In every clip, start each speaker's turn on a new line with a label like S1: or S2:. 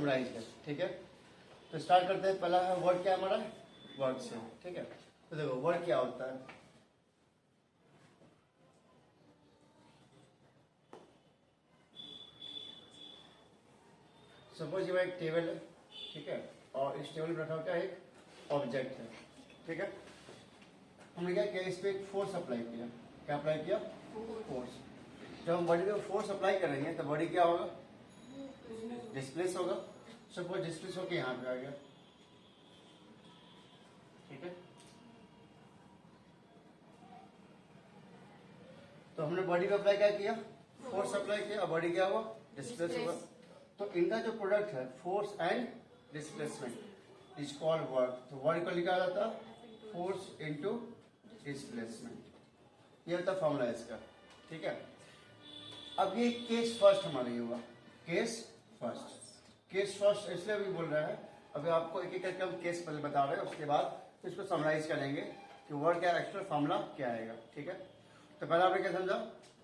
S1: Summarise है। ठीक है, तो स्टार्ट करते हैं। पहला है वर्ड, क्या है हमारा वर्ड से। ठीक है, तो देखो वर्ड क्या होता है। सपोज ये एक टेबल है, ठीक है, और इस टेबल पर रखा क्या एक ऑब्जेक्ट है। ठीक है, हमने क्या किया, इस पे एक फोर्स अप्लाई किया। क्या अप्लाई किया? फोर्स। जब हम बॉडी पे फोर्स अप्लाई करेंगे तो बॉडी क्या होगा? डिस्प्लेस होगा। सपोज डिस्प्लेस होकर यहाँ पे आ गया। ठीक है, तो हमने बॉडी पे अप्लाई क्या किया? फोर्स अप्लाई किया, और बॉडी क्या हुआ? डिस्प्लेस हुआ। तो इनका जो प्रोडक्ट है force and displacement is called work. तो वर्क को लिखा जाता है फोर्स इनटू डिस्प्लेसमेंट। ये होता है फॉर्मूला इसका। ठीक है, अब ये केस फर्स्ट हमारा ये हुआ, केस फर्स्ट। केस फर्स्ट इसलिए भी बोल रहा है, अभी आपको एक एक करके हम केस पहले बता रहे हैं, उसके बाद इसको समराइज करेंगे कि वर्ड का एक्चुअल फॉर्मूला क्या आएगा। ठीक है, तो पहले आपने क्या समझा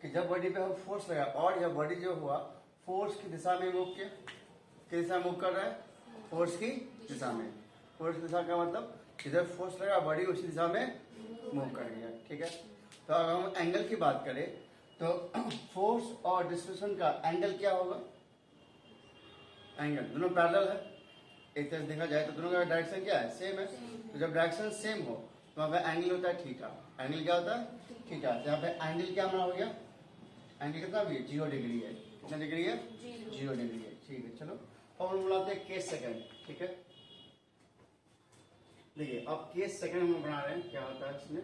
S1: कि जब बॉडी पे हम फोर्स लगा और यह बॉडी जो हुआ फोर्स की दिशा में मूव किया। किस दिशा में मूव कर रहा है? फोर्स की दिशा में। फोर्स की दिशा का मतलब इधर फोर्स लगा, बॉडी उसी दिशा में मूव कर गया। ठीक है, तो अगर हम एंगल की बात करें तो फोर्स और डिस्प्लेसमेंट का एंगल क्या होगा? एंगल दोनों पैरेलल है, एक तरह से देखा जाए तो दोनों का डायरेक्शन क्या है? सेम है। तो जब डायरेक्शन सेम हो तो वहाँ पे एंगल होता है थीटा। एंगल क्या होता है? थीटा। यहाँ पे एंगल क्या हमारा हो गया? एंगल कितना भी है? 0 डिग्री है। कितना डिग्री है? 0 डिग्री है। ठीक है, चलो अब हम बनाते हैं केस सेकंड। ठीक है, देखिए अब केस सेकंड हम बना रहे हैं, क्या होता है इसमें।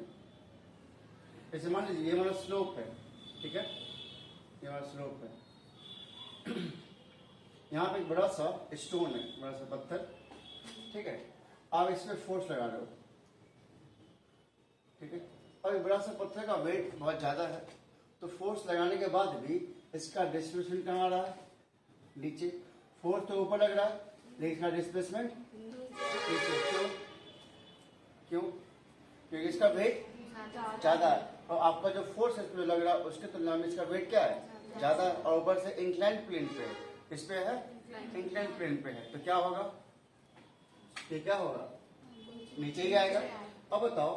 S1: जैसे मान लीजिए ये हमारा स्लोप है। ठीक है, ये हमारा स्लोप है। यहाँ पे एक बड़ा सा स्टोन है, बड़ा सा पत्थर। ठीक है, आप इसमें फोर्स लगा रहे हो। ठीक है, और एक बड़ा सा पत्थर का वेट बहुत ज्यादा है, तो फोर्स लगाने के बाद भी इसका डिस्प्लेसमेंट कहाँ आ रहा है? नीचे। फोर्स तो ऊपर लग रहा है लेकिन इसका डिस्प्लेसमेंट नीचे। क्यों? क्यों? क्योंकि इसका वेट ज्यादा है, और आपका जो फोर्स इस पे लग रहा है उसके तुलना में इसका वेट क्या है? ज्यादा है, और ऊपर से इंक्लाइन प्लेन पे है। इस पे है इंक्लाइन प्लेन पे है, तो क्या होगा? ये क्या होगा? नीचे ही आएगा। अब बताओ,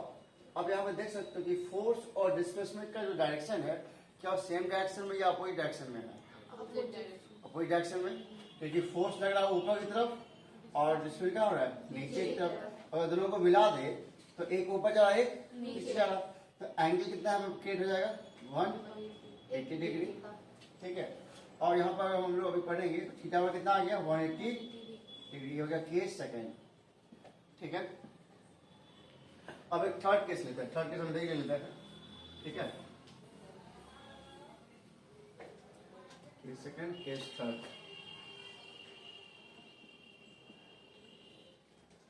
S1: अब यहाँ पे देख सकते हो कि फोर्स और डिस्प्लेसमेंट का जो डायरेक्शन है क्या सेम डायरेक्शन में या अपोजिट डायरेक्शन में है? अपोजिट डायरेक्शन में, क्योंकि फोर्स लग रहा है ऊपर की तरफ और डिस्प्लेसमेंट क्या हो रहा है? नीचे की तरफ। अगर दोनों को मिला दे तो एक ऊपर जा रहा है एक नीचे जा रहा है, तो एंगल कितना क्रिएट हो जाएगा? 180 डिग्री। ठीक है, और यहाँ पर हम लोग अभी पढ़ेंगे तो थीटा में कितना आ गया? 180 डिग्री हो गया केस सेकंड। ठीक है, अब एक थर्ड केस लेते हैं। थर्ड केस हम देख लेते हैं। ठीक है, केस सेकंड, केस थर्ड।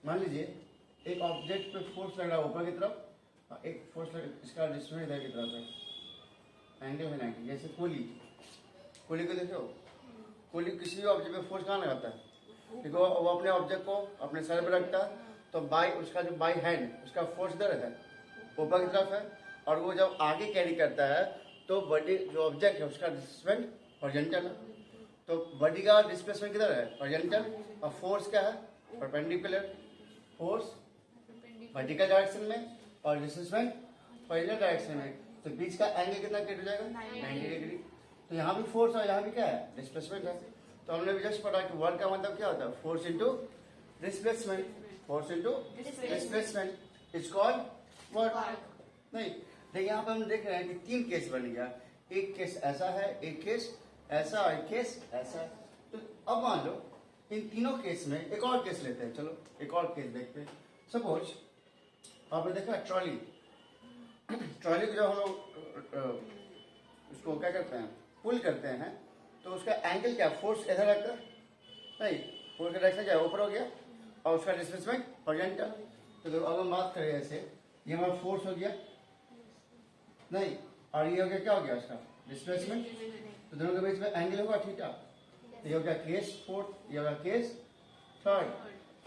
S1: मान लीजिए एक ऑब्जेक्ट पे फोर्स लग रहा है ऊपर की तरफ, और एक फोर्स लग इसका डिस्प्लेसमेंट इधर की तरफ है। एंगल है 90। जैसे कोली को देखो, कोली किसी भी ऑब्जेक्ट पे फोर्स कहाँ लगाता है? देखो वो अपने ऑब्जेक्ट को अपने सर पर रखता है, तो बाई उसका जो बाई हैंड उसका फोर्स इधर है, ऊपर की तरफ है, और वो जब आगे कैरी करता है तो बॉडी जो ऑब्जेक्ट है उसका डिस्प्लेसमेंट हॉरिजॉन्टल है। तो बॉडी का डिस्प्लेसमेंट किधर है? हॉरिजॉन्टल। और फोर्स क्या है? परपेंडिकुलर। फोर्स वर्टिकल डायरेक्शन में और डिस्प्लेसमेंट हॉरिजॉन्टल डायरेक्शन में, तो बीच का एंगल कितना क्रिएट हो जाएगा? 90 डिग्री। तो यहाँ भी फोर्स और यहाँ भी क्या है? डिस्प्लेसमेंट है। तो हमने भी जस्ट पढ़ा कि वर्क का मतलब क्या होता है? Force into displacement. Force into displacement is called work. नहीं, देखिए यहाँ पर हम देख रहे हैं कि 3 केस बन गया। एक केस ऐसा है, एक केस ऐसा और एक केस ऐसा है। तो अब मान लो इन तीनों केस में एक और केस लेते हैं। चलो एक और केस देखते हैं। सपोज आपने देखा ट्रॉली। ट्रॉली को जब हम लोग उसको क्या करते हैं? पुल करते हैं, तो उसका एंगल क्या? फोर्स इधर लगता है? नहीं, फोर्स का डायरेक्शन क्या है? ऊपर हो गया, और उसका डिस्प्लेसमेंट हॉरिजॉन्टल। तो अब हम बात करें ऐसे, ये हमारा फोर्स हो गया, नहीं, और ये हो गया क्या हो गया? उसका डिस्प्लेसमेंट। तो दोनों के बीच में एंगल होगा थीटा। तो ये हो गया केस फोर्थ, ये होगा केस थर्ड,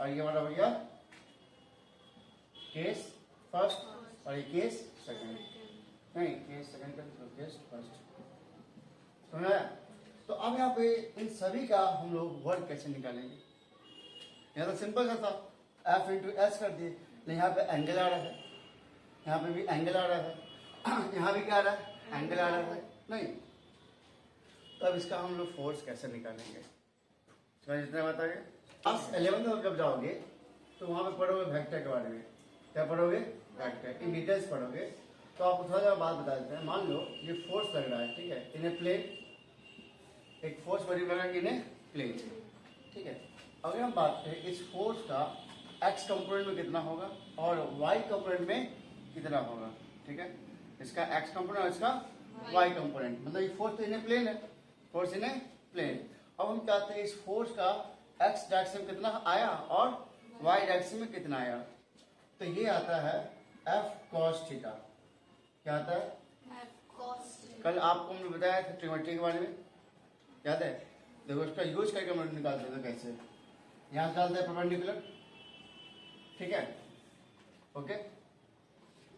S1: और ये हमारा हो गया केस फर्स्ट, और ये केस सेकंड। नहीं, केस सेकंड का केस फर्स्ट। समझ आया? तो अब यहाँ पे इन सभी का हम लोग वर्ड कैसे निकालेंगे? यहाँ तो सिंपल सा था, एफ इंटू एस कर दिए, लेकिन यहाँ पे एंगल आ रहा है, यहाँ पे भी एंगल आ रहा है, यहाँ भी क्या आ रहा है, एंगल आ रहा है, नहीं। तो अब इसका हम लोग फोर्स कैसे निकालेंगे, जितना बताइए। क्लास 11 में जब जाओगे तो वहाँ पे पढ़ोगे वेक्टर के बारे में, क्या पढ़ोगे, वेक्टर की डिटेल्स पढ़ोगे। तो आपको थोड़ा सा बात बता देते हैं। मान लो ये फोर्स लग रहा है, ठीक है, इन्हें प्लेन, एक फोर्स बड़ी लगा इन्हें प्लेन, ठीक है। अगर हम बात करें इस फोर्स का एक्स कंपोनेंट में कितना होगा और वाई कंपोनेंट में कितना होगा, ठीक है, इसका एक्स कंपोनेंट और इसका वाई कंपोनेंट, मतलब ये फोर्स तो इन्हें प्लेन है, फोर्स इन्हें प्लेन। अब हम चाहते हैं इस फोर्स का एक्स डायरेक्शन में कितना आया और वाई डायरेक्शन में कितना आया। तो ये आता है एफ कॉस थीटा। क्या आता है, कल आपको हमने बताया था ट्रिग्नोमेट्री के बारे में, याद है। देखो इसका यूज करके हम निकालते थे कैसे, यहाँ से डालते हैं परपेंडिकुलर, ठीक है, ओके।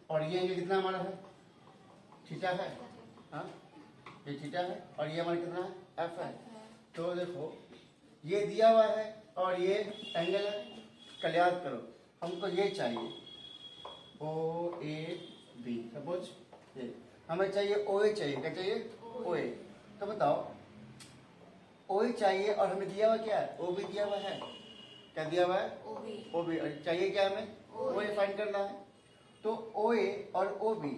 S1: और ये कितना हमारा है, थीटा है, हाँ ये थीटा है, और ये हमारा कितना है, एफ है। तो देखो ये दिया हुआ है और ये एंगल है, कल याद करो हमको ये चाहिए ओ ए बी, सपोज ये हमें चाहिए ओ ए चाहिए, क्या चाहिए, ओ ए। तो बताओ ओ ए चाहिए और हमें दिया हुआ क्या है, ओ बी दिया हुआ है, क्या दिया हुआ है, ओ बी, और चाहिए क्या हमें, ओ ए फाइंड करना है। तो ओ ए और O B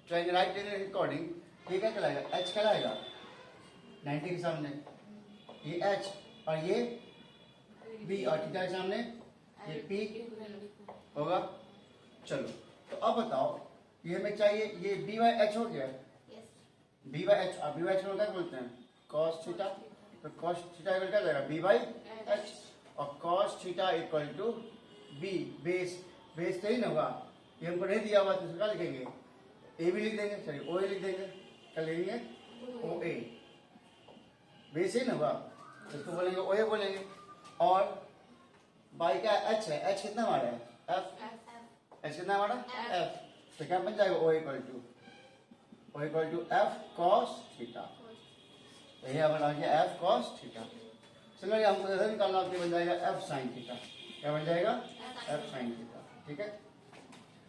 S1: triangle right angle के अकॉर्डिंग ये क्या कहलाएगा, एच कहलाएगा, 90 के सामने ये एच और ये बी, और थीटा के सामने ये पी होगा। चलो तो अब बताओ ये हमें चाहिए, ये बी बाई एच हो गया, बी बाई एच, और बी बाई एच को क्या बोलते हैं, कॉस थीटा। तो कॉस थीटा इक्वल क्या जाएगा, बी बाई एच, और cos theta equal to B, base, base तो ही ना होगा, ये हमको नहीं दिया हुआ तो क्या लिखेंगे, ए भी लिख देंगे, सॉरी ओ ए लिख देंगे, क्या लिखेंगे, ओ ए, बेस ही ना होगा, इसको बोलेंगे ओ ए बोलेंगे। और बाई का एच है, एच कितना हमारा है, एफ, एच कितना हमारा एफ, तो क्या बन जाएगा O equal to F cos theta, यही हमारा गया एफ कॉस थीटा। चलो हमको इधर निकालना, आपके बन जाएगा एफ साइन थीटा, क्या बन जाएगा, एफ साइन थीटा, ठीक है।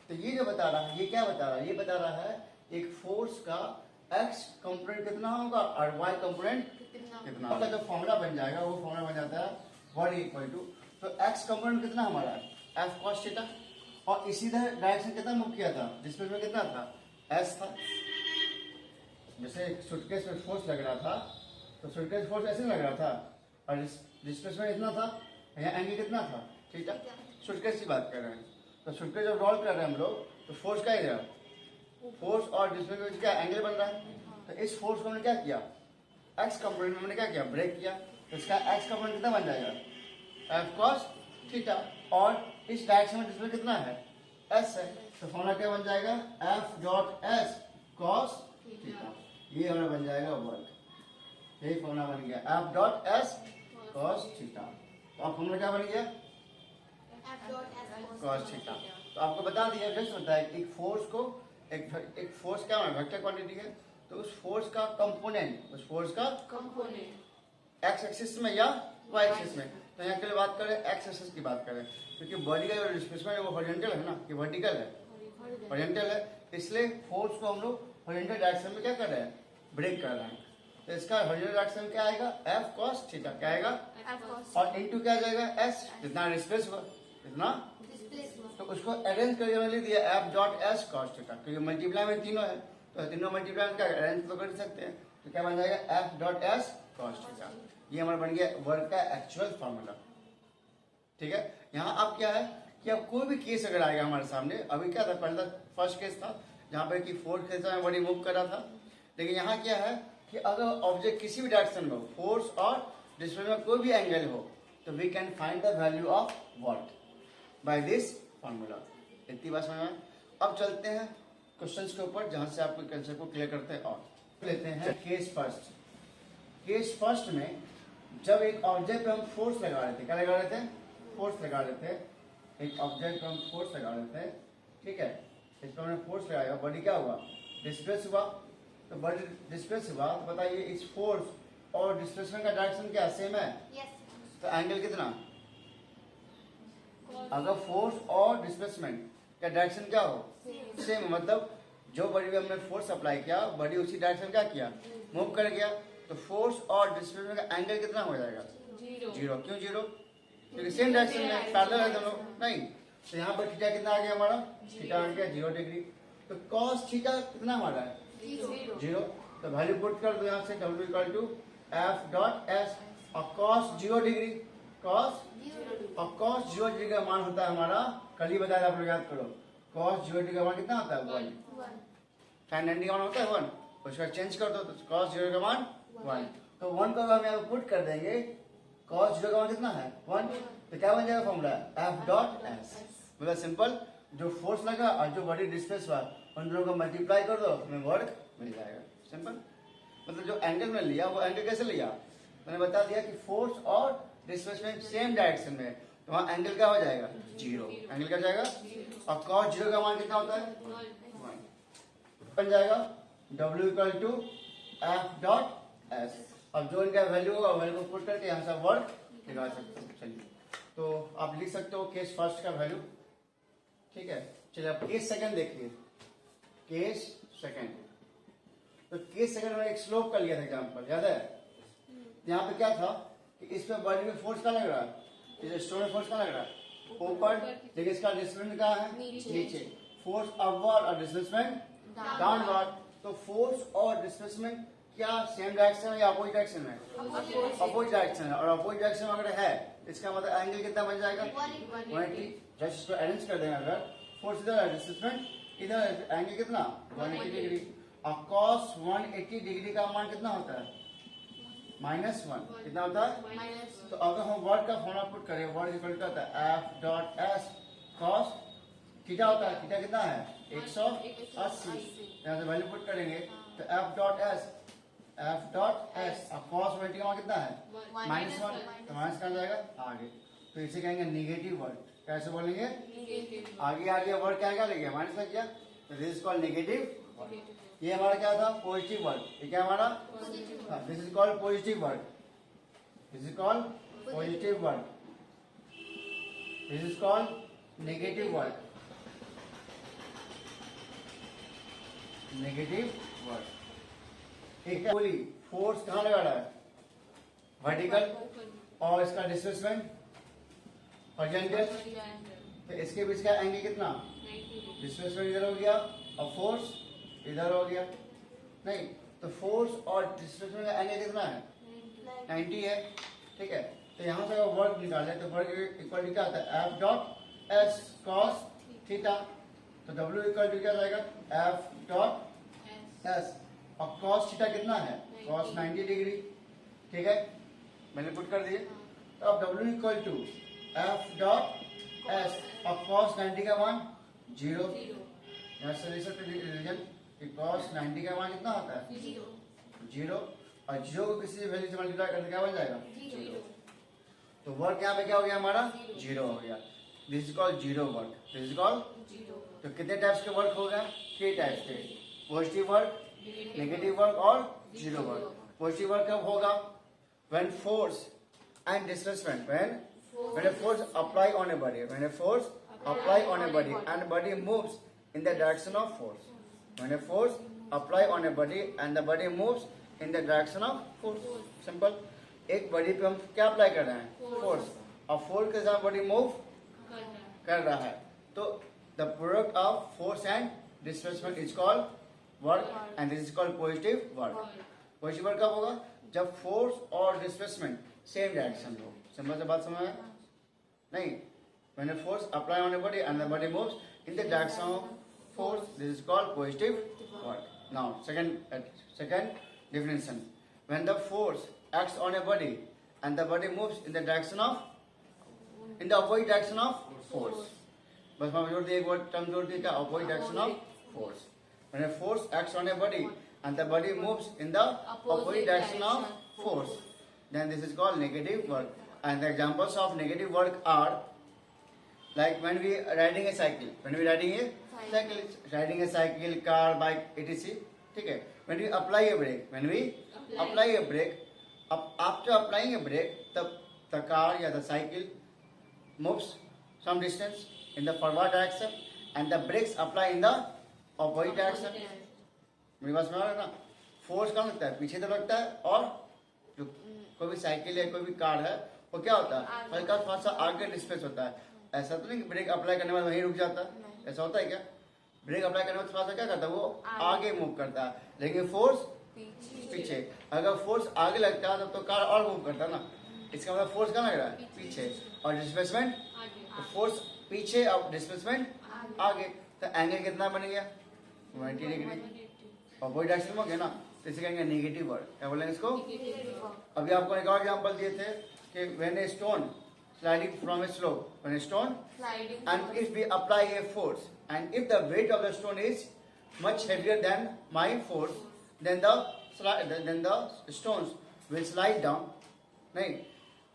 S1: तो ये जो बता रहा है, ये क्या बता रहा है, ये बता रहा है एक फोर्स का एक्स कंपोनेंट कितना होगा और वाई कंपोनेंट कितना होगा। जो फॉर्मूला बन जाएगा वो फॉर्मूला बन जाता है वन इक्वल टू, तो एक्स कंपोनेंट कितना हमारा है, एफ कॉस थीटा, और इसी डायरेक्शन कितना मूव किया था, डिस्प्लेसमेंट कितना था, एस था। जैसे सूटकेस में फोर्स लग रहा था तो सूटकेस फोर्स ऐसे लग रहा था, और डिस्प्लेसमेंट इतना था, यहाँ एंगल कितना था, थीटा। सूटकेस की बात कर रहे हैं, तो सूटकेस जब रोल कर रहे हैं हम लोग तो फोर्स क्या है, फोर्स और डिस्प्लेसमेंट क्या एंगल बन रहा है। तो इस फोर्स को हमने क्या किया, एक्स कंपोनेंट में हमने क्या किया, ब्रेक किया, तो इसका एक्स कंपोनेंट कितना बन जाएगा, एफ कॉस थीटा, और इस डायरेक्शन में डिस्प्लेसमेंट कितना है, एस है, तो फॉर्मूला क्या बन जाएगा, F dot S cos theta, ये हमारा बन जाएगा वर्क, यही फॉर्मूला बन गया, F dot S cos theta. तो अब फॉर्मूला क्या बन गया, कॉस थीटा। तो आपको बता दिया, जैसे होता है एक फोर्स को, एक फोर्स क्या है, वेक्टर क्वांटिटी है, तो उस फोर्स का कंपोनेंट, उस फोर्स का कंपोनेंट एक्स एक्सिस में या वाई एक्सिस में। तो यहाँ के लिए बात करें एक्स एक्सिस की बात करें, क्योंकि बॉडी का जो डिस्प्लेसमेंट है वो हॉरिजॉन्टल है ना, कि वर्टिकल है, हॉरिजॉन्टल है, इसलिए फोर्स को हम लोग हॉरिजॉन्टल डायरेक्शन में क्या कर रहे हैं, ब्रेक कर रहे हैं। तो इसका हॉरिजॉन्टल डायरेक्शन क्या आएगा, एफ कॉस थीटा, क्या आएगा, और इनटू क्या जाएगा, एस, जितना डिस्प्लेस हुआ इतना, तो उसको अरेंज करके मैंने दिया F dot S cos theta, क्योंकि मल्टीप्लाई में तीनों है, तो तीनों मल्टीप्लाई में क्या अरेंज तो कर सकते हैं, तो क्या बन जाएगा, F dot S cos theta. ये हमारा बन गया वर्क का एक्चुअल फॉर्मूला, ठीक है। यहाँ अब क्या है कि अब कोई भी केस अगर आएगा हमारे सामने, अभी क्या था, पहला फर्स्ट केस था जहाँ पे कि फोर्स के समय बॉडी मूव कर रहा था, लेकिन यहाँ क्या है कि अगर ऑब्जेक्ट किसी भी डायरेक्शन में हो, फोर्स और डिस्प्लेसमेंट में कोई भी एंगल हो, तो we can find the value of work by this formula. इतनी बात समझ में। अब चलते हैं क्वेश्चंस के ऊपर, जहां से आपको कंसेप्ट को क्लियर करते हैं। और लेते हैं केस फर्स्ट। केस फर्स्ट में जब एक ऑब्जेक्ट पे हम फोर्स लगा रहे थे, क्या लगा रहे थे, फोर्स लगा रहे थे, एक ऑब्जेक्ट पे हम फोर्स लगा रहे थे, ठीक है, इस पर हमने फोर्स लगाया, बॉडी क्या हुआ, डिस्प्लेस हुआ। तो बॉडी डिस्प्लेस हुआ, तो बताइए इस फोर्स और डिस्प्लेसमेंट का डायरेक्शन क्या सेम है,
S2: Yes.
S1: तो एंगल कितना, अगर फोर्स और डिस्प्लेसमेंट का डायरेक्शन क्या हो, सेम, मतलब जो बॉडी में हमने फोर्स अप्लाई किया बॉडी उसी डायरेक्शन क्या किया, मूव कर गया, तो फोर्स और डिस्प्लेसमेंट का एंगल कितना हो जाएगा, जीरो। क्यों जीरो, क्योंकि सेम डायरेक्शन में पैरेलल है दोनों, नहीं। तो यहाँ पर थीटा कितना आ गया हमारा, थीटा आ गया 0 डिग्री। तो कॉस थीटा कितना हमारा है, जीरो। तो वैल्यू पुट कर दो यहाँ से, W equal to F dot S, और कॉस 0 डिग्री, कॉस 0 डिग्री का मान होता है हमारा, कल ही बताया आप लोग याद करो, कॉस 0 डिग्री का मान कितना होता है 1, साइन 90 का मान होता है 1, उसका चेंज कर दो तो कॉस 0 का मान 1। तो 1 को हम यहाँ पुट कर देंगे, कॉस 0 का मान कितना है 1, तो क्या बन जाएगा फॉर्मूला, एफ डॉट एस। मतलब सिंपल, जो फोर्स लगा और जो बॉडी डिस्प्लेस हुआ उन दोनों को मल्टीप्लाई कर दो, हमें वर्क मिल जाएगा। सिंपल, मतलब जो एंगल में लिया वो एंगल कैसे लिया, मैंने बता दिया कि फोर्स और डिस्प्लेसमेंट सेम डायरेक्शन में, तो वहाँ एंगल क्या हो जाएगा, जीरो, एंगल क्या जाएगा, और कॉस 0 का मान कितना होता है 1, बन जाएगा W equal to F dot S. अब जो इनका वैल्यू होगा वैल्यू को पुट करके यहाँ से वर्क निकाल सकते हो। चलिए, तो आप लिख सकते हो केस फर्स्ट का वैल्यू, ठीक है। चलिए अब केस सेकंड देखिए, केस सेकंड। तो केस सेकंड में एक स्लोप का लिया था एग्जांपल, याद है। यहाँ पे क्या था कि इसमें बॉडी में फोर्स का लग रहा है, इस स्टोन में फोर्स का लग रहा है ऊपर, लेकिन इसका डिस्प्लेसमेंट कहाँ है, नीचे। फोर्स अपवर्ड और डिस्प्लेसमेंट डाउनवर्ड। तो फोर्स और डिस्प्लेसमेंट क्या सेम डायरेक्शन है या अपोजिट डायरेक्शन में, अपोजिट डायरेक्शन है। और अपोजिट डायरेक्शन में अगर है इसका मतलब एंगल कितना बन जाएगा 180। जस्ट इसको अरेंज कर देना, अगर फोर्स इधर है डिस्प्लेसमेंट इधर, एंगल कितना 180 डिग्री। और cos 180 डिग्री का मान कितना होता है -1, कितना होता है। तो अगर हम वर्ड का फॉर्मूला पुट करें, वर्ड इक्वल टू होता है F dot S cos theta होता है, थीटा कितना है 180। यहाँ से वैल्यू पुट करेंगे तो एफ डॉट एस और कॉस 180 का मान कितना है -1, तो माइनस कर जाएगा आगे। तो इसे कहेंगे नेगेटिव वर्ड, कैसे बोलेंगे, आगे आगे वर्ड क्या लग गया, माइनस लग गया, तो this is called negative word. ये हमारा क्या था, पॉजिटिव वर्ड। ये क्या हमारा, this is called positive word, this is called positive word, this is called negative word, negative word. ठीक है, बोली फोर्स कहाँ लगा रहा है, वर्टिकल, और इसका डिस्प्लेसमेंट हॉरिजॉन्टल। तो इसके बीच का एंगल कितना, डिस्प्लेसमेंट इधर हो गया और फोर्स इधर हो गया, नहीं। तो फोर्स और डिस्प्लेसमेंट का एंगल कितना है 90 है, ठीक है। तो यहाँ से अगर वर्क निकाले तो वर्क इक्वल क्या आता है F dot S cos theta. तो W इक्वल टू क्या जाएगा एफ डॉट एस, और कॉस थीटा कितना है कॉस 90 डिग्री, ठीक है, मैंने पुट कर दिए। तो अब W equal to F dot S और कॉस 90 का मान 0। यहाँ से लिख सकते रिजल्ट कि कॉस 90 का मान कितना होता है 0, और 0 को किसी वैल्यू से मल्टीप्लाई करने क्या बन जाएगा 0। तो वर्क यहाँ पे क्या हो गया हमारा 0 हो गया। This is called zero work, this is called. तो कितने टाइप्स के वर्क हो गए, 3 टाइप्स के, पॉजिटिव वर्क, नेगेटिव वर्क और जीरो वर्क। पॉजिटिव वर्क कब होगा, when force and displacement, when a force apply on a body, when a force apply on a body and body moves in the direction of force, when a force apply on a body and the body moves in the direction of force। Simple, एक body पे हम क्या apply कर रहे हैं force, और force के साथ बॉडी मूव कर रहा है, तो the product of force and displacement is called work, and this is called positive work. Positive work कब होगा, जब फोर्स और डिस्प्लेसमेंट सेम डायरेक्शन हो। सिंपल से बात समझ में, नहीं। When a force apply on a body and the body moves in the direction of force, this is called positive work. Now, second definition. When the force acts on a body and the body moves in the opposite direction of force. बस मैं जोड़ दिया, एक word term जोड़ दिया, opposite direction of force. When a force acts on a body and the body moves in the opposite direction of force, then this is called negative work. And the examples of negative work are like when we riding a cycle, riding a cycle, car, bike, etc. ठीक है। When we apply a brake, after applying a brake, the car या the cycle moves some distance in the forward direction and the brakes apply in the opposite direction. मेरी बात समझ रहे ना? Force कहाँ लगता है? पीछे तरफ लगता है, और जो कोई भी साइकिल है, कोई भी कार है, वो क्या होता है? हल्का थोड़ा सा आगे डिस्प्लेस होता है. ऐसा तो नहीं कि ब्रेक अप्लाई करने के बाद वहीं रुक जाता है. ऐसा होता है क्या? ब्रेक अप्लाई करने के बाद थोड़ा सा क्या करता है? वो आगे मूव करता है, लेकिन फोर्स पीछे. अगर फोर्स आगे लगता है तो कार और मूव करता है ना. इसका मतलब फोर्स कहाँ लग रहा है? पीछे. और डिस्प्लेसमेंट, तो फोर्स पीछे और डिस्प्लेसमेंट आगे. तो एंगल कितना बन गया? 90 डिग्री. अपोजिट डायरेक्शन में हो गया ना, तो इसे कहेंगे नेगेटिव वर्ड. क्या बोलेंगे इसको? अभी आपको एक और एग्जांपल दिए थे कि when a stone sliding from a slope, when a stone sliding, and if we apply a force, and if the weight of the stone is much heavier than my force, then the stones will slide down, right?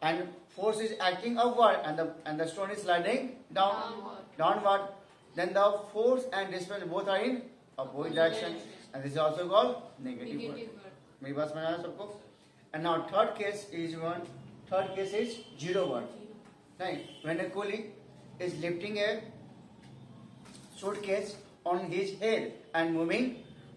S1: And force is acting upward, and the stone is sliding downward. Then the force and displacement both are in opposite direction, and this is also called negative word. मेरी बात समझ आया सबको? And now third case is zero word. Right? When a coolie is lifting a suitcase on his head and moving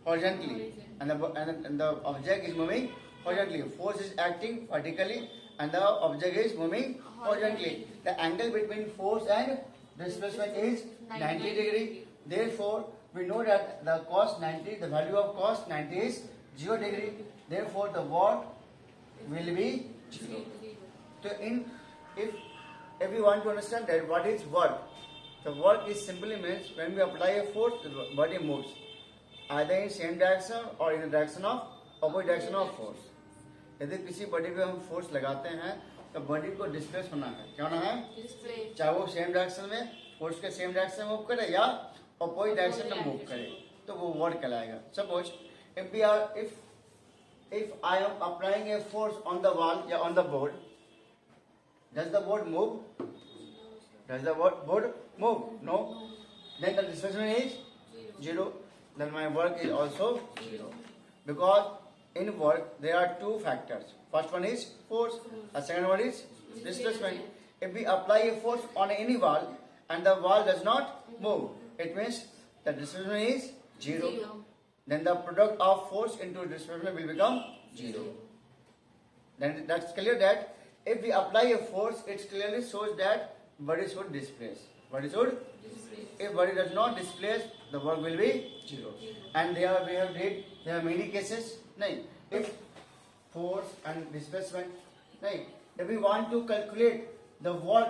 S1: horizontally, and the object is moving horizontally. Force is acting vertically, and the object is moving horizontally. The angle between force and displacement is 90 degree. Therefore, we know that the value of cos 90 is 0 degree. Therefore, the work will be 0. So, if we want to understand that what is work, the work is simply means when we apply a force, the body moves either in same direction or in the direction of opposite direction of force. यदि किसी body पे हम force लगाते हैं तो body को displace होना है. क्या होना है? चाहे वो सेम डायरेक्शन में फोर्स के सेम डायरेक्शन में मूव करे या अपोजिट डायरेक्शन में मूव करे, तो वो वर्क कहलाएगा. Suppose if I am applying a force on the wall या on the board, does the board move? Does the board move? No. Then the displacement is 0. Then my work is also 0. Because in work there are two factors. First one is force. The second one is displacement. If we apply a force on any wall and the wall does not move, it means the displacement is 0. Then the product of force into displacement will become 0. Then that's clear that if we apply a force, it clearly shows that body should displace. If body does not displace, the work will be 0. And there are many cases. If force and displacement, if we want to calculate the work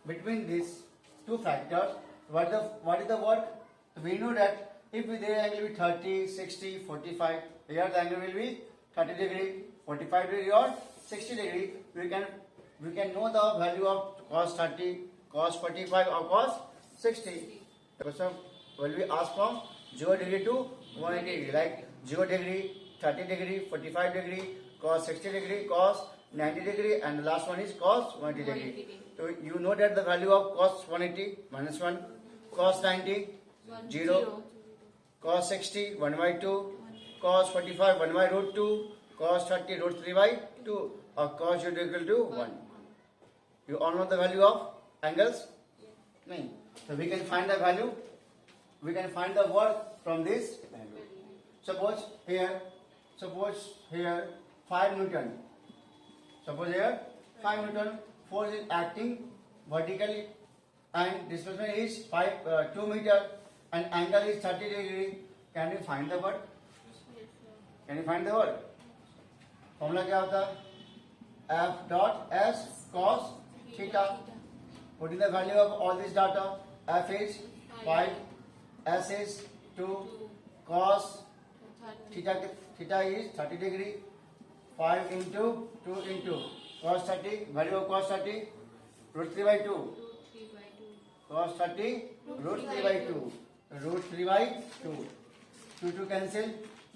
S1: between these two factors, what is the work? We know that if the angle will be 30, 60, 45, here the angle will be 30 degree, 45 degree or 60 degree. We can know the value of cos 30, cos 45 or cos 60. The question will be asked from 0 degree to 180 degree, like 0 degree, 30 degree, 45 degree, cos 60 degree, cos 90 degree, and the last one is cos 180 degree. So you know that the value of cos 180 minus 1, cos 90 0, cos 60 1 by 2, cos 45 1 by root 2, cos 30 root 3 by 2, or cos is equal to 1. You all know the value of angles? No. So we can find the value. We can find the work from this value. Suppose here 5 Newton. Suppose here 5 Newton force is acting vertically and displacement is 2 meter and angle is 30 degree. Can you find the work? Can you find the work? Formula क्या होता है? F dot S cos theta. Putting the value of all this data. F is 5, S is 2, cos theta is 30 degree. 5 into 2 into cos 30. Value of cos 30 root 3 by 2. Cos 30 root 3 by 2. Root 3 by 2. 2 cancel.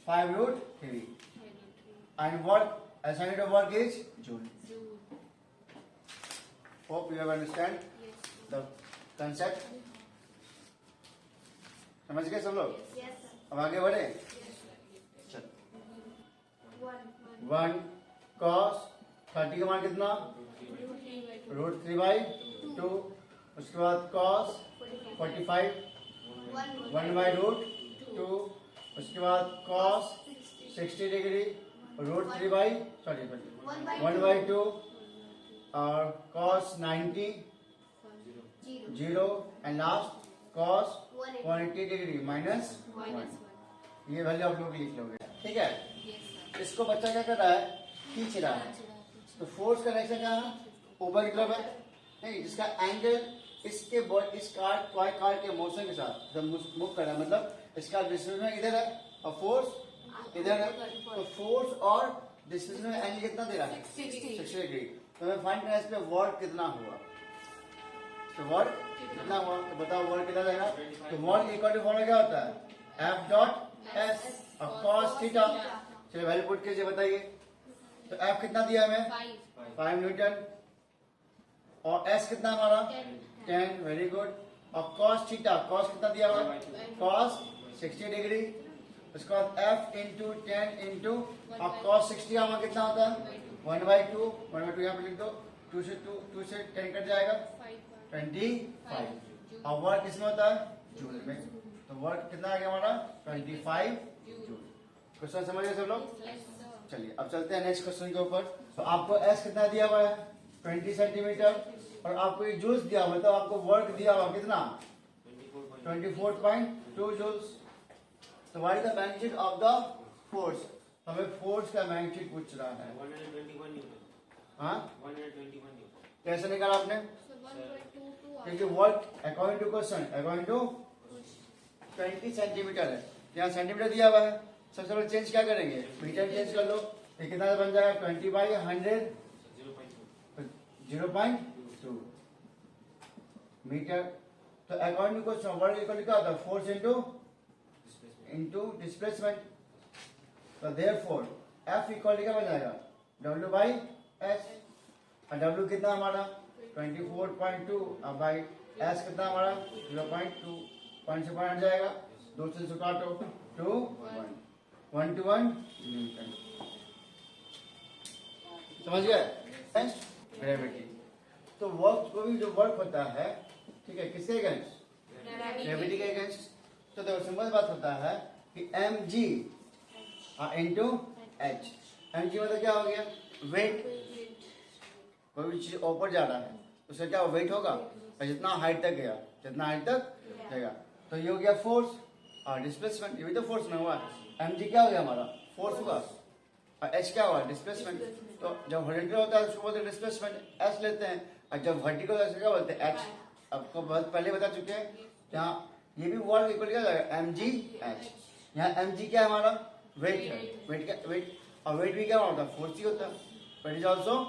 S1: 5 root 3. And what assigned of work is joule. Hope you have understand the concept. समझ गए सब लोग? अब आगे बढ़े. 1 cos 30 का मान कितना? root 3 by 2. उसके बाद cos 45 1/√2, उसके बाद cos 60 डिग्री √3/1/2 और cos 90 0 and last cos 180 degree -1। ये वैल्यू आप लोग लिख लोगे, ठीक है। इसको बच्चा क्या कर रहा है, खींच रहा है। तो फोर्स का डायरेक्शन क्या है, ऊपर की तरफ है, नहीं, जिसका एंगल इसके इस कार के मोशन के साथ जब मूव कर रहा है, मतलब इसका डिस्प्लेसमेंट इधर है और फोर्स इधर है, तो फोर्स और डिस्प्लेसमेंट एंगल कितना दे रहा है, 60 डिग्री। तो हमें फाइंड करना है इसमें वर्क कितना हुआ, तो वर्क कितना हुआ, तो बताओ वर्क कितना जाएगा। तो वर्क इक्वल टू फॉर्मूला क्या होता है, F.S और cos थीटा। चलिए वैल्यू पुट कीजिए, बताइए। तो F कितना दिया हमें, 5 न्यूटन, और S कितना हमारा 10, वेरी गुड। और cos थीटा, cos कितना दिया हुआ, cos 60 डिग्री। उसके बाद F इंटू 10 इंटू, और cos 60 हमारा कितना होता है 1/2, 1/2 यहाँ पे लिख दो, 2 से 10 कट जाएगा 25। और वर्क किसमें होता है, जूल में। तो वर्क कितना आ गया हमारा 25 जूल। क्वेश्चन समझ गए सब लोग। चलिए अब चलते हैं नेक्स्ट क्वेश्चन के ऊपर। तो आपको एस कितना दिया हुआ है 20 सेंटीमीटर, और आपको ये जूल्स दिया हुआ है, तो आपको वर्क दिया हुआ कितना 24.2 जूल्स। तो what is the magnitude of the force, हमें फोर्स का मैग्नीट्यूड पूछ रहा है।
S2: 121 न्यूटन।
S1: हाँ
S2: 121 न्यूटन।
S1: कैसे निकाला आपने, क्योंकि work according to question according to 20 centimetre है, यहाँ सेंटीमीटर दिया हुआ है। सबसे पहले चेंज क्या करेंगे, मीटर चेंज कर लो, ये कितना बन जाएगा 20/100 0.2 मीटर। तो according to question work equal क्या होता है, फोर्स इंटू डिस्प्लेसमेंट। तो देयरफॉर F इक्वल क्या बन जाएगा W/S, और W कितना हमारा 24.2 और बाई S कितना हमारा 0.2, पॉइंट से पॉइंट जाएगा, 2 से काटो 2 1 to 1 न्यूटन। समझ गए, ग्रेविटी। तो वर्क को भी जो वर्क होता है, ठीक है, किसके अगेंस्ट, ग्रेविटी के अगेंस्ट। तो देखो सिंपल बात होता है कि mg इंटू h। mg मतलब क्या हो गया, वेट। कोई भी चीज ऊपर जा रहा है तो उसका क्या वेट होगा, और जितना हाइट तक गया, जितना हाइट तक जाएगा। तो ये हो गया फोर्स और डिस्प्लेसमेंट, ये भी तो फोर्स में हुआ। mg क्या हो गया हमारा, फोर्स हुआ, और h क्या हुआ, डिस्प्लेसमेंट। तो जब हॉरिजॉन्टल होता है उसको बोलते हैं डिस्प्लेसमेंट, s लेते हैं, और जब वर्टिकल होता है क्या बोलते हैं h। आपको बहुत पहले बता चुके हैं, यहाँ ये भी वर्क इक्वल क्या जाएगा mg h। यहाँ mg क्या है हमारा, वेट है, वेट, और वेट भी क्या होता है, फोर्स ही होता है, वेट इज ऑल्सो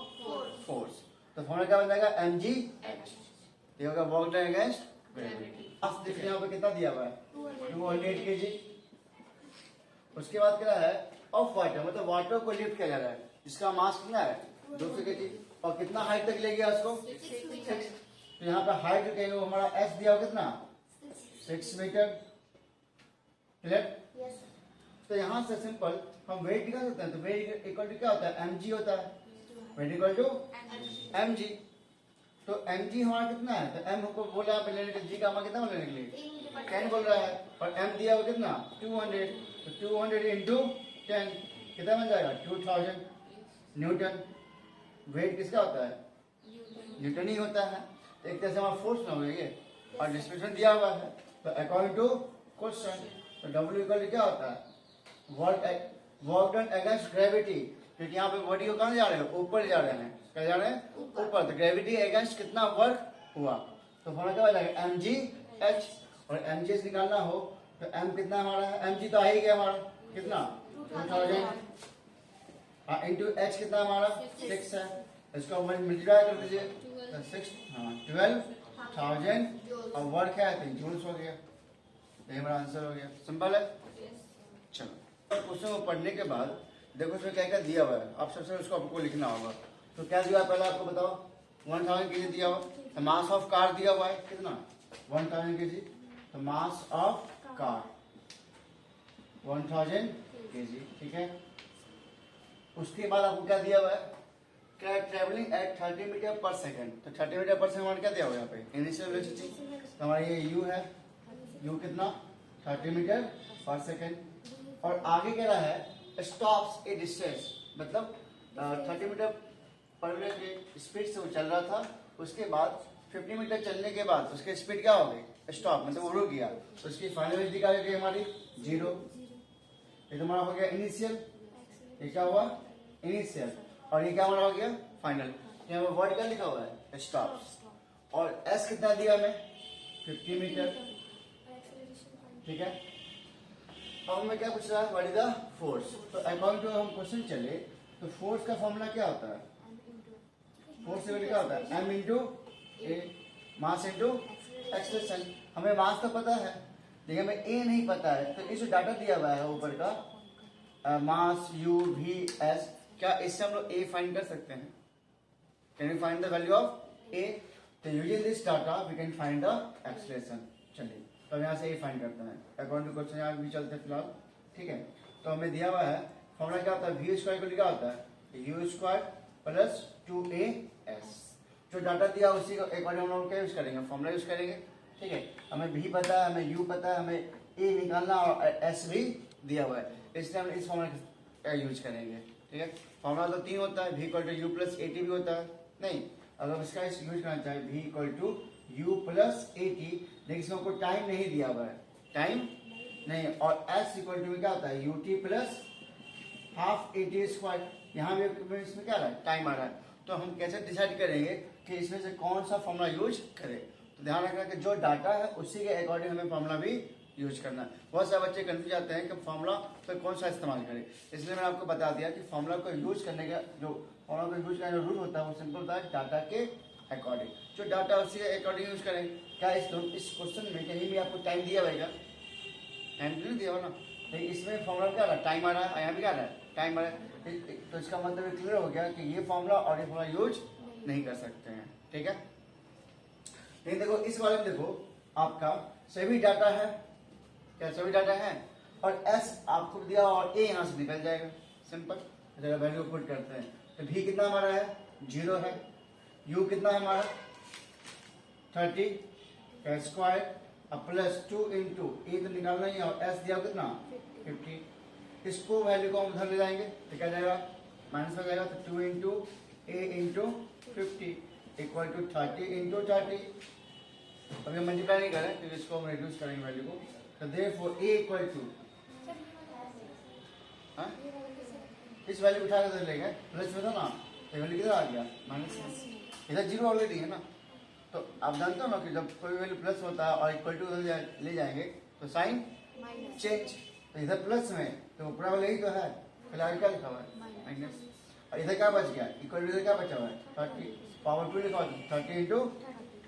S1: फोर्स। तो फॉर्मूला क्या बन जाएगा mg h। ये होगा वर्क डन अगेंस्ट ग्रेविटी। अब देखिए यहाँ पे कितना दिया हुआ है 200 kg। उसके बाद क्या है, ऑफ वाटर, मतलब वाटर को लिफ्ट किया जा रहा है, जिसका मास कितना है 200 kg, और कितना हाइट तक ले गया उसको 6। तो यहाँ पे हाइट जो कहेंगे वो हमारा s दिया हुआ कितना 6 मीटर, क्लियर। तो यहाँ से सिंपल हम वेट निकाल सकते हैं। तो वेट इक्वल टू क्या होता है, mg होता है, वेट इक्वल टू mg। तो mg हमारा कितना है, तो m हमको बोला है लेने के, g का हमारा कितना लेने के लिए 10 बोल रहा है, और m दिया हुआ कितना 200। तो 200 इंटू 10 कितना बन जाएगा 2000 न्यूटन। वेट किसका होता है, न्यूटन ही होता है। तो एक तरह से हमारा फोर्स ना हो ये, और डिस्प्लेसमेंट दिया हुआ है। तो अकॉर्डिंग टू क्वेश्चन, तो W इक्वल क्या होता है, वर्क डन अगेंस्ट ग्रेविटी। क्योंकि यहाँ पे बॉडी को कहाँ जा रहे हैं, ऊपर जा रहे हैं, क्या जा रहे हैं ऊपर। तो ग्रेविटी अगेंस्ट कितना वर्क हुआ, तो फॉर्मूला क्या हो जाएगा mg h। और mg h निकालना हो तो m कितना हमारा है, mg तो आ ही गया हमारा कितना 2000, इंटू h कितना हमारा 6 है, इसको मल्टीप्लाई कर दीजिए 12,000, और वर्क है तो जूल्स हो गया। ये हमारा आंसर हो गया, सिंपल है। चलो क्वेश्चन को पढ़ने के बाद देखो उसमें क्या क्या दिया हुआ है, आप सबसे उसको आपको लिखना होगा। तो क्या दिया है पहले आपको बताओ, 1000 kg दिया हुआ। मास ऑफ कार दिया हुआ है कितना 1000 kg। तो मास ऑफ कार 1000 kg, ठीक है। उसके बाद आपको क्या दिया हुआ है, ट्रेवलिंग एट 30 मीटर पर सेकंड। तो 30 मीटर पर सेकंड क्या दिया हुआ यहाँ पे इनिशियल वेलोसिटी। तो हमारा ये u है, u कितना 30 मीटर पर सेकंड। और आगे कह रहा है स्टॉप्स ए डिस्टेंस, मतलब 30 मीटर पर मिनट की स्पीड से वो चल रहा था, उसके बाद 50 मीटर चलने के बाद उसकी स्पीड क्या हो गई स्टॉप, मतलब वो रुक गया। तो उसकी फाइनल वेलोसिटी क्या हो गई हमारी 0। ये तुम्हारा हो गया इनिशियल, ये क्या हुआ इनिशियल, और ये क्या हमारा हो गया फाइनल। यहाँ पर वर्ड क्या लिखा हुआ है स्टॉप। और s कितना दिया हमें 50 मीटर, ठीक है। अब हमें क्या पूछ रहा है व्हाट इज द फोर्स। तो अकॉर्डिंग टू हम क्वेश्चन चले तो फोर्स का फॉर्मूला क्या होता है, फोर्स इक्वल क्या होता है m इंटू ए, मास इंटू एक्सेलरेशन। हमें मास तो पता है लेकिन हमें ए नहीं पता है, तो ये जो डाटा दिया हुआ है ऊपर का मास u v s, क्या इससे हम लोग ए फाइंड कर सकते हैं। Can we find the value of A. तो using this data we can find the acceleration. चलिए तो यहाँ से ए फाइंड करते हैं अकॉर्डिंग टू क्वेश्चन, यहाँ भी चलते हैं फिलहाल, ठीक है। तो हमें दिया हुआ है फॉर्मूला क्या होता है वी स्क्वायर को क्या होता है u स्क्वायर प्लस 2as। जो डाटा दिया उसी को एक बार हम लोग क्या यूज करेंगे फॉर्मूला यूज करेंगे, ठीक है। हमें v पता है, हमें u पता है, हमें a निकालना और s भी दिया हुआ है, इसलिए हम इस फॉर्मूला का यूज करेंगे, ठीक है। फॉर्मूला तो 3 होता है, v equal to u plus at भी होता है। नहीं, अगर इसका यूज करना चाहे v equal to u plus at, लेकिन इसमें आपको टाइम नहीं दिया हुआ है, टाइम नहीं, और s इक्वल टू क्या होता है ut plus half at square. यहाँ भी इसमें क्या आ रहा है टाइम आ रहा है। तो हम कैसे डिसाइड करेंगे कि इसमें से कौन सा फॉर्मूला यूज करें। तो ध्यान रखना कि जो डाटा है उसी के अकॉर्डिंग हमें फॉर्मूला भी यूज करना है। बहुत सारे बच्चे कंफ्यूज आते हैं कि फॉर्मूला पर कौन सा इस्तेमाल करें, इसलिए मैंने आपको बता दिया कि फॉर्मूला को यूज करने का जो फॉर्मूला को यूज करने का रूल होता है वो सिंपल होता है डाटा के अकॉर्डिंग। जो डाटा उसी के अकॉर्डिंग यूज करें। क्या इस क्वेश्चन में कहीं भी आपको टाइम दिया होगा, टाइम नहीं दिया होगा ना, लेकिन इसमें फॉर्मूला क्या आ रहा है टाइम आ रहा है, यहाँ भी क्या आ रहा है टाइम आ रहा है। तो इसका मतलब क्लियर हो गया कि ये फॉर्मूला और ये फॉर्मूला यूज नहीं कर सकते हैं, ठीक है। लेकिन देखो इस वाले में देखो आपका सभी डाटा है, क्या सभी डाटा है, और s आपको दिया और a यहाँ से निकल जाएगा, सिंपल। जरा वैल्यू पुट करते हैं तो v कितना हमारा है 0 है, u कितना है हमारा 30 का स्क्वायर अब प्लस 2 इंटू ए तो निकालना ही है, और s दिया कितना 50। इसको वैल्यू को हम उधर ले जाएंगे तो क्या जाएगा माइनस में जाएगा, तो 2 into a into 50 equal to 30 into 30। अभी हम मल्टीप्लाई नहीं करें क्योंकि इसको हम रिड्यूस करेंगे वैल्यू को। तो देयरफॉर a इक्वल टू इस वैल्यू उठा कर लेंगे प्लस में था ना, तो वैल्यू किधर आ गया माइनस में, इधर 0 ऑलरेडी है ना। तो आप जानते हो ना कि जब कोई वैल्यू प्लस होता है और इक्वल टू ले जाएंगे तो साइन चेंज, तो इधर प्लस में तो पूरा वाला यही तो है, फिलहाल क्या लिखा हुआ है माइनस, और इधर क्या बच गया इक्वल टू, इधर क्या बचा हुआ है 30 पावर 2 लिखा हुआ है 30 इंटू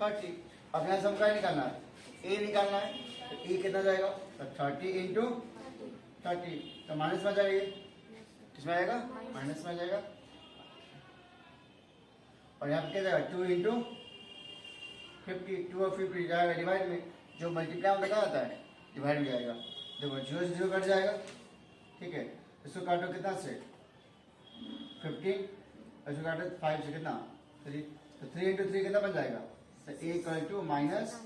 S1: 30। अब यहाँ से हम क्या निकालना है ए निकालना है, तो ए कितना जाएगा तो 30 इंटू 30, तो माइनस में जाएगा, ये किसमें आएगा माइनस में जाएगा, और यहाँ पे क्या जाएगा 2 इंटू 50, 2 और 50 जाएगा डिवाइड में, जो मल्टीप्लाई में लिखा आता है डिवाइड में जाएगा। देखो 0 से 0 कट जाएगा, ठीक है। इसको काटो कितना से 15, इसको काटो 5 से कितना 3, तो 3 इंटू 3 कितना बन जाएगा, तो ए इक्वल टू माइनस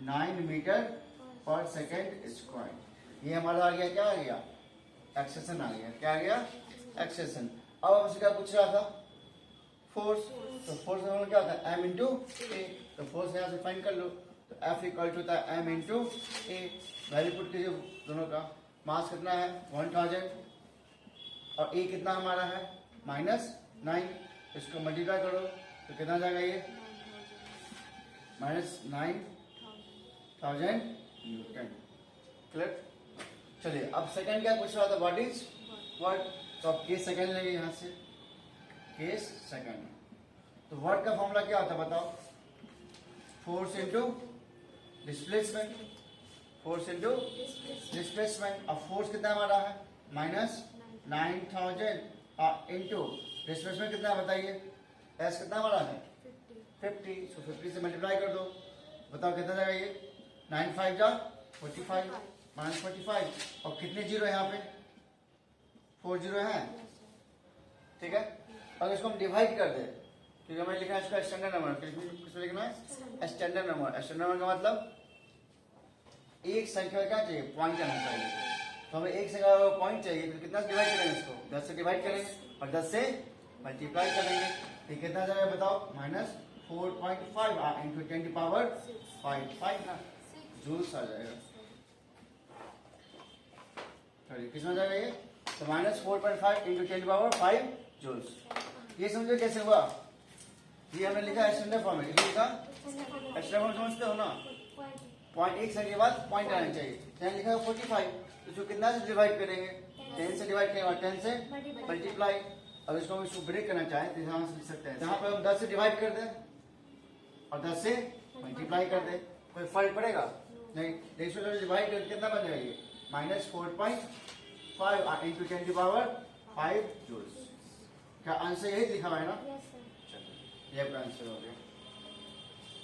S1: 9 मीटर पर सेकेंड स्क्वायर। ये हमारा आ गया, क्या आ गया एक्सेशन आ गया, क्या आ गया एक्सेशन। अब हमसे क्या पूछ रहा था फोर्स, तो फोर्स का क्या होता है m इंटू ए, तो फोर्स यहाँ से फाइंड कर लो, तो F इक्वल टू होता है m इंटू ए। वैल्यू पुट कीजिए दोनों का, मास कितना है 1000 और ए कितना हमारा है -9, इसको मल्टीप्लाई करो तो कितना जाएगा ये -9000 न्यूटन, क्लियर। चलिए अब सेकंड क्या पूछ रहा था व्हाट इज वर्क, तो अब केस सेकंड लेंगे यहाँ से, केस सेकंड। तो वर्क का फॉर्मूला क्या होता है बताओ, force into displacement, force into displacement. अब फोर्स कितना हमारा है -9000 इंटू डिस्प्लेसमेंट कितना है बताइए, एस कितना हमारा है 50, सो 50 से मल्टीप्लाई कर दो, बताओ कितना जाएगा ये 9 5 जा 45 -45, और कितने जीरो है यहाँ पे 4 जीरो है, ठीक है। अगर इसको हम डिवाइड कर दें, क्योंकि हमें लिखना है इसका स्टैंडर्ड नंबर, किसमें लिखना है स्टैंडर्ड नंबर। स्टैंडर्ड नंबर का मतलब एक संख्या क्या चाहिए, पॉइंट आना चाहिए। तो हमें एक संख्या का पॉइंट चाहिए, तो कितना से डिवाइड करेंगे इसको, 10 से डिवाइड करेंगे और 10 से मल्टीप्लाई करेंगे। तो कितना जाएगा बताओ, -4.5 इंटू 10 की पावर 5 ना जूल्स आ जाएगा। कितना जाएगा ये, तो -4.5 इंटू 10 की पावर 5 जूल्स। ये समझो कैसे हुआ, ये हमने लिखा स्टैंडर्ड फॉर्म में, लिखा स्टैंडर्ड फॉर्म समझते हो ना, पॉइंट एक संख्या के बाद पॉइंट आना चाहिए। 10 लिखा है 45, तो इसको कितना से डिवाइड करेंगे, 10 से डिवाइड करेंगे और 10 से मल्टीप्लाई। अब इसको हम इसको ब्रेक करना चाहें तो यहाँ से लिख सकते हैं, जहाँ पर हम 10 से डिवाइड कर दें और 10 से मल्टीप्लाई कर दें, कोई फर्क पड़ेगा नहीं। देखो डिवाइड करके कितना बन जाएगा, -4.5 इंटू 10 की पावर 5 जूल्स। क्या आंसर यही लिखा हुआ है ना,
S3: यस सर।
S1: ये आपका आंसर हो गया।